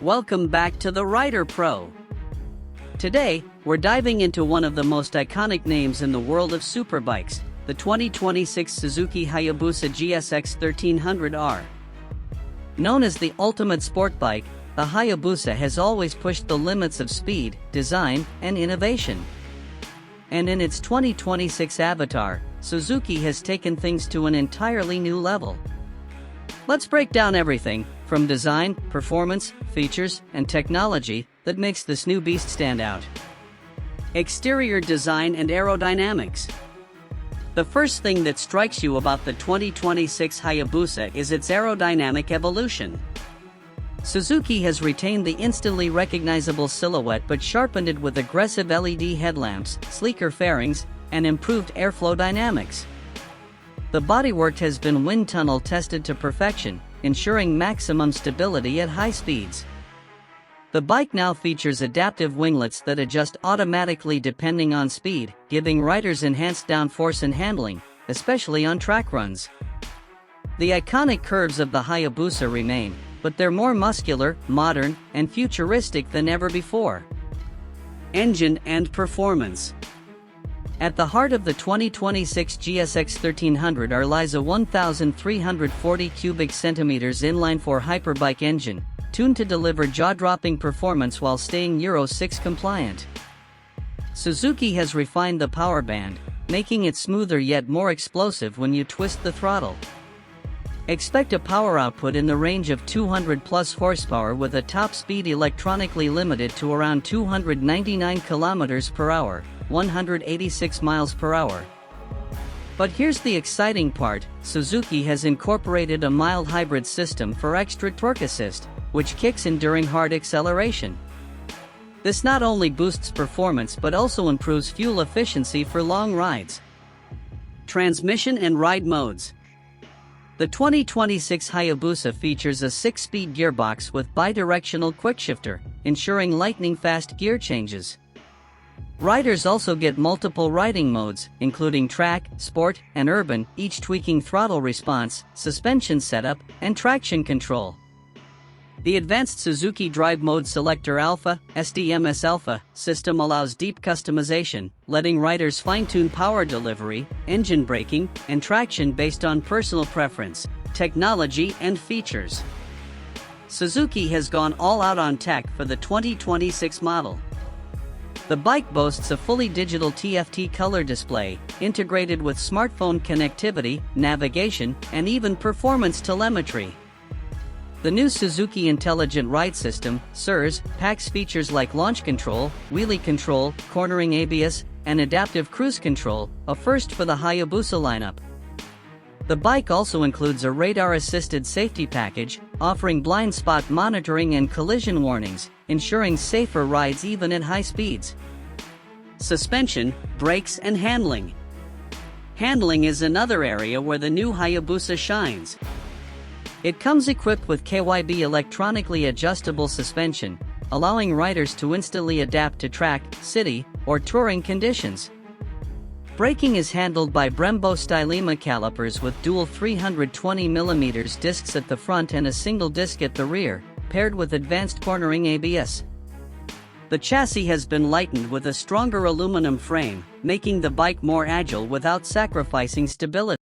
Welcome back to the Rider Pro. Today, we're diving into one of the most iconic names in the world of superbikes, the 2026 Suzuki Hayabusa GSX 1300R. Known as the ultimate sport bike, the Hayabusa has always pushed the limits of speed, design, and innovation. And in its 2026 avatar, Suzuki has taken things to an entirely new level. Let's break down everything, from design, performance, features, and technology, that makes this new beast stand out. Exterior design and aerodynamics. The first thing that strikes you about the 2026 Hayabusa is its aerodynamic evolution. Suzuki has retained the instantly recognizable silhouette but sharpened it with aggressive LED headlamps, sleeker fairings, and improved airflow dynamics. The bodywork has been wind tunnel tested to perfection, ensuring maximum stability at high speeds. The bike now features adaptive winglets that adjust automatically depending on speed, giving riders enhanced downforce and handling, especially on track runs. The iconic curves of the Hayabusa remain, but they're more muscular, modern, and futuristic than ever before. Engine and performance. At the heart of the 2026 GSX 1300R lies a 1,340 cubic centimeters inline-4 Hyperbike engine, tuned to deliver jaw-dropping performance while staying Euro 6 compliant. Suzuki has refined the power band, making it smoother yet more explosive when you twist the throttle. Expect a power output in the range of 200+ horsepower with a top speed electronically limited to around 299 km per hour, 186 miles per hour. But here's the exciting part, Suzuki has incorporated a mild hybrid system for extra torque assist, which kicks in during hard acceleration. This not only boosts performance but also improves fuel efficiency for long rides. Transmission and ride modes. The 2026 Hayabusa features a 6-speed gearbox with bidirectional quickshifter, ensuring lightning-fast gear changes. Riders also get multiple riding modes, including track, sport, and urban, each tweaking throttle response, suspension setup, and traction control. The advanced Suzuki Drive Mode Selector Alpha (SDMS Alpha) system allows deep customization, letting riders fine-tune power delivery, engine braking, and traction based on personal preference, technology, and features. Suzuki has gone all out on tech for the 2026 model. The bike boasts a fully digital TFT color display, integrated with smartphone connectivity, navigation, and even performance telemetry. The new Suzuki Intelligent Ride System, SIRS, packs features like launch control, wheelie control, cornering ABS, and adaptive cruise control, a first for the Hayabusa lineup. The bike also includes a radar-assisted safety package, offering blind spot monitoring and collision warnings, ensuring safer rides even at high speeds. Suspension, brakes, and handling. Handling is another area where the new Hayabusa shines. It comes equipped with KYB electronically adjustable suspension, allowing riders to instantly adapt to track, city, or touring conditions. Braking is handled by Brembo Stylema calipers with dual 320mm discs at the front and a single disc at the rear, paired with advanced cornering ABS. The chassis has been lightened with a stronger aluminum frame, making the bike more agile without sacrificing stability.